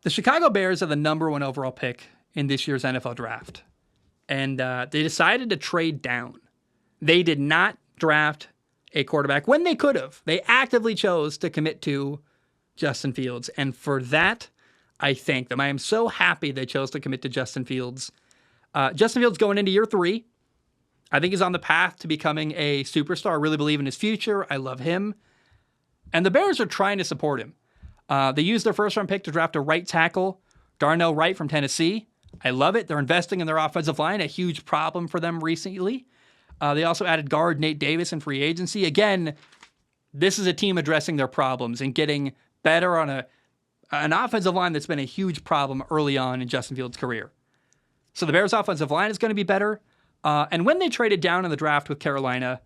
The Chicago Bears are the number 1 overall pick in this year's NFL draft. And they decided to trade down. They did not draft a quarterback when they could have. They actively chose to commit to Justin Fields. And for that, I thank them. I am so happy they chose to commit to Justin Fields. Justin Fields going into year 3. I think he's on the path to becoming a superstar. I really believe in his future. I love him. And the Bears are trying to support him. They used their first-round pick to draft a right tackle, Darnell Wright from Tennessee. I love it. They're investing in their offensive line, a huge problem for them recently. They also added guard Nate Davis in free agency. Again, this is a team addressing their problems and getting better on an offensive line that's been a huge problem early on in Justin Fields' career. So the Bears' offensive line is going to be better. And when they traded down in the draft with Carolina,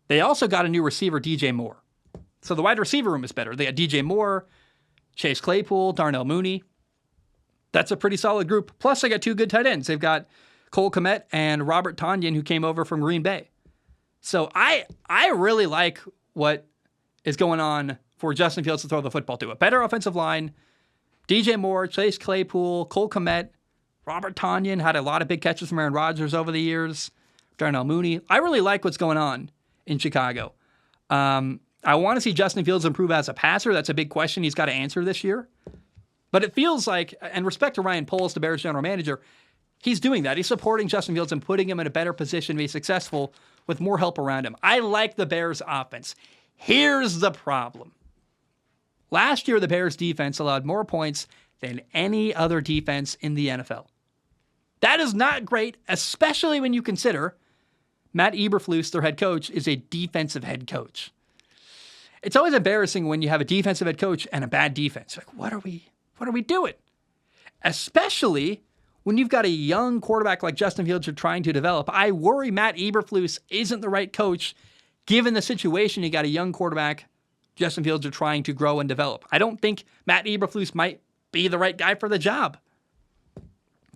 they also got a new receiver, DJ Moore. So the wide receiver room is better. They got DJ Moore, Chase Claypool, Darnell Mooney. That's a pretty solid group. Plus, they got 2 good tight ends. They've got Cole Kmet and Robert Tonyan, who came over from Green Bay. So I really like what is going on for Justin Fields to throw the football to. A better offensive line, DJ Moore, Chase Claypool, Cole Kmet, Robert Tonyan had a lot of big catches from Aaron Rodgers over the years, Darnell Mooney. I really like what's going on in Chicago. I want to see Justin Fields improve as a passer. That's a big question he's got to answer this year. But it feels like, and respect to Ryan Poles, the Bears general manager, he's doing that. He's supporting Justin Fields and putting him in a better position to be successful with more help around him. I like the Bears' offense. Here's the problem. Last year, the Bears' defense allowed more points than any other defense in the NFL. That is not great, especially when you consider Matt Eberflus, their head coach, is a defensive head coach. It's always embarrassing when you have a defensive head coach and a bad defense. Like, what are we doing? Especially when you've got a young quarterback like Justin Fields you're trying to develop. I worry Matt Eberflus isn't the right coach given the situation. You got a young quarterback Justin Fields are trying to grow and develop. I don't think Matt Eberflus might be the right guy for the job.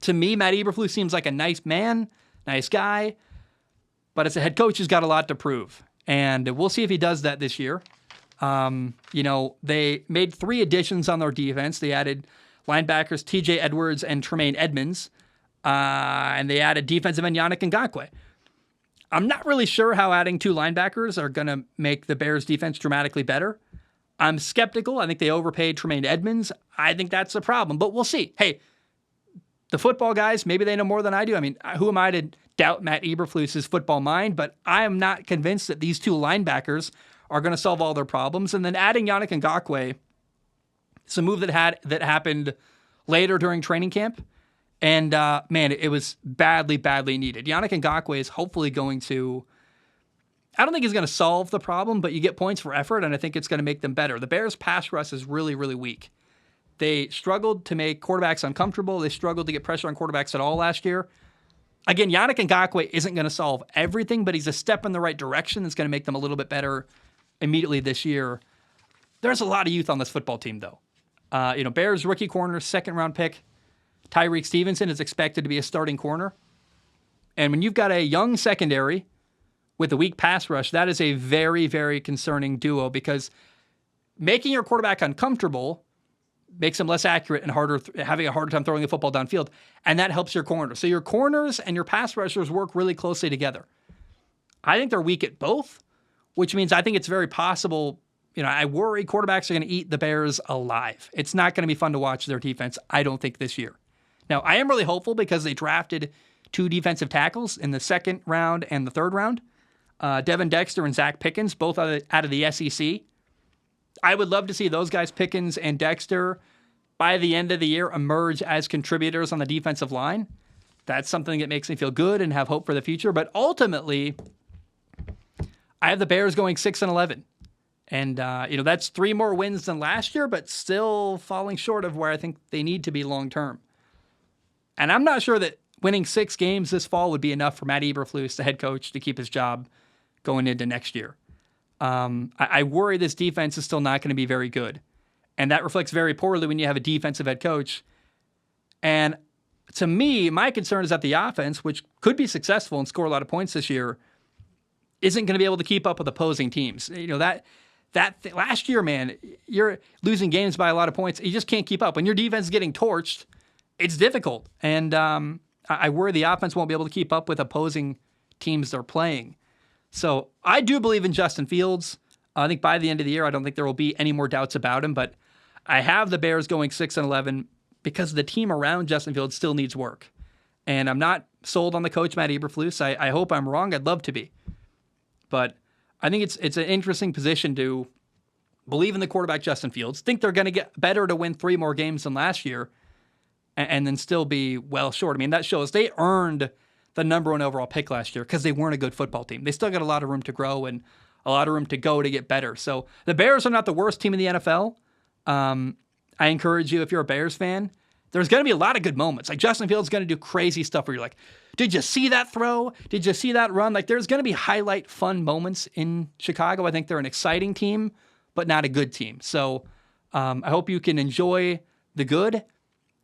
To me, Matt Eberflus seems like a nice man, nice guy, but as a head coach, he's got a lot to prove. And we'll see if he does that this year. They made 3 additions on their defense. They added linebackers TJ Edwards and Tremaine Edmonds, and they added defensive end Yannick Ngakoue. I'm not really sure how adding 2 linebackers are going to make the Bears' defense dramatically better. I'm skeptical. I think they overpaid Tremaine Edmonds. I think that's a problem, but we'll see. Hey, the football guys, maybe they know more than I do. I mean, who am I to doubt Matt Eberflus's football mind? But I am not convinced that these 2 linebackers are going to solve all their problems. And then adding Yannick Ngakoue, it's a move that happened later during training camp. And, man, it was badly, badly needed. Yannick Ngakoue is hopefully going to, I don't think he's going to solve the problem, but you get points for effort, and I think it's going to make them better. The Bears' pass rush is really, really weak. They struggled to make quarterbacks uncomfortable. They struggled to get pressure on quarterbacks at all last year. Again, Yannick Ngakoue isn't going to solve everything, but he's a step in the right direction that's going to make them a little bit better immediately this year. There's a lot of youth on this football team, though. Bears rookie corner, 2nd-round pick, Tyreek Stevenson is expected to be a starting corner. And when you've got a young secondary with a weak pass rush, that is a very, very concerning duo because making your quarterback uncomfortable makes him less accurate and having a harder time throwing the football downfield, and that helps your corner. So your corners and your pass rushers work really closely together. I think they're weak at both, which means I think it's very possible. I worry quarterbacks are going to eat the Bears alive. It's not going to be fun to watch their defense, I don't think, this year. Now, I am really hopeful because they drafted 2 defensive tackles in the 2nd round and the 3rd round. Devin Dexter and Zach Pickens, both out of the SEC. I would love to see those guys, Pickens and Dexter, by the end of the year emerge as contributors on the defensive line. That's something that makes me feel good and have hope for the future. But ultimately, I have the Bears going 6-11. And, that's 3 more wins than last year, but still falling short of where I think they need to be long term. And I'm not sure that winning 6 games this fall would be enough for Matt Eberflus, the head coach, to keep his job going into next year. I worry this defense is still not going to be very good. And that reflects very poorly when you have a defensive head coach. And to me, my concern is that the offense, which could be successful and score a lot of points this year, isn't going to be able to keep up with opposing teams. last year, man, you're losing games by a lot of points. You just can't keep up. When your defense is getting torched, it's difficult. And I worry the offense won't be able to keep up with opposing teams they're playing. So I do believe in Justin Fields. I think by the end of the year, I don't think there will be any more doubts about him. But I have the Bears going 6-11 because the team around Justin Fields still needs work. And I'm not sold on the coach, Matt Eberflus. I hope I'm wrong. I'd love to be. But I think it's an interesting position to believe in the quarterback, Justin Fields, think they're going to get better to win 3 more games than last year, and then still be well short. I mean, that shows they earned the number 1 overall pick last year because they weren't a good football team. They still got a lot of room to grow and a lot of room to go to get better. So the Bears are not the worst team in the NFL. I encourage you, if you're a Bears fan, there's going to be a lot of good moments. Like Justin Fields is going to do crazy stuff where you're like, did you see that throw? Did you see that run? Like there's going to be highlight fun moments in Chicago. I think they're an exciting team, but not a good team. So I hope you can enjoy the good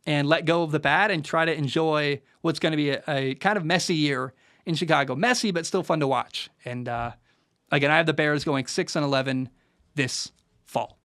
and let go of the bad and try to enjoy what's going to be a kind of messy year in Chicago. Messy, but still fun to watch. And again, I have the Bears going 6-11 this fall.